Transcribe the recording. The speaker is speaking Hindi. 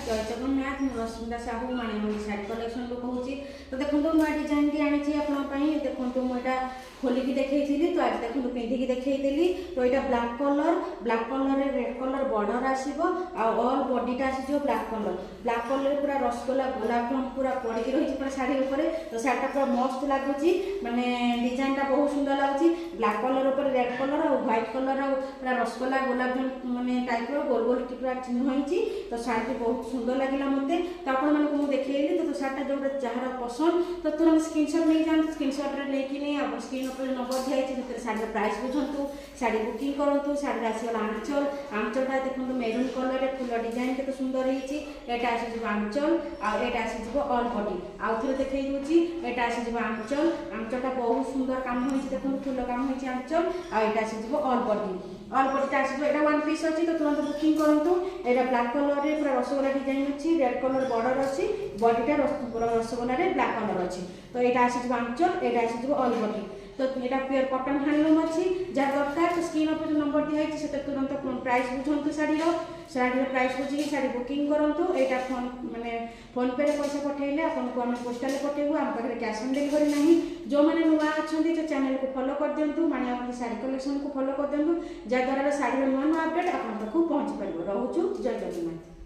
जय जगन्नाथ मु रश्मिता साहू माणिमंडी शाढ़ी कलेक्शन को कहूँ। तो देखो नुआ डिजाइन टी आनी आपंपाई देखो मुझा खोलिकी देखी तो आज देखो पिंधिकी देखी। तो यहाँ black colour red colour border आसो ऑल बॉडीटा आसो ब्लाक कलर पूरा रसगोला गोलाप जामुन पूरा पड़ी रही पूरा शाढ़ी उपर। तो शाढ़ीटा पूरा मस्त लगुच माने डिजाइनटा बहुत सुंदर लगुच ब्लाक कलर उपर रेड कलर और व्हाइट कलर पूरा रसगोला गोलाप जामुन माने टाइप गोल गोल पूरा चिन्ह होती। तो शाढ़ी बहुत सुंदर लगे मत तो आपको देखिए। तो शाढ़ीटा जो जार पसंद तो तुरंत स्क्रीनशॉट नहीं जाते स्क्रीनशॉट नहीं स्क्रीन नंबर दिखाई शाढ़ी प्राइस बुझंतु शाढ़ी बुकिंग करूँ। शाढ़ी आसगला आंचल आंचलटा देखो मेरून कलर फुल डिजाइन के सुंदर होता आसीज आंचल आटा आसीज ऑल बॉडी आउ थे देखई दूसरी यहाँ आसीज आंचल आंचलटा बहुत सुंदर काम हो देखो फुल काम हो आंचल आटा आसीज ऑल बॉडीटा आसीज यहाँ वन पीस अच्छी। तो तुरंत बुकिंग करूँ। यहाँ ब्लाक कलर पूरा रसगोला डिजाइन अच्छी रेड कलर बॉर्डर अच्छी बॉडीटा रसगोला ब्लाक कलर अच्छी। तो यहाँ आसीज आंचल यहाँ आसीज ऑल बॉडी। तो यहाँ प्योर कटन हैंडलूम अच्छी जहाँ दरकार तो स्क्रीन पर जो नंबर दिखाई से तुरंत प्राइस बुझंतु शाढ़ी प्राइस बुझी शाढ़ी बुकिंग करूँ। यहाँ फोन माने फोन पे पैसा पठेले आपको आम पोस्टाल पठेबू आम पाखे कैश ऑन डिलीवरी ना। जो मैंने नुआ अच्छा तो चैनल को फॉलो कर दिंतु माणिमंडी शाढ़ी कलेक्शन को फॉलो कर दिंतु जहाँद्वारा शाढ़ी नुआ नुआ अपडेट आप पहुँची पार। रोचु जय जगन्नाथ।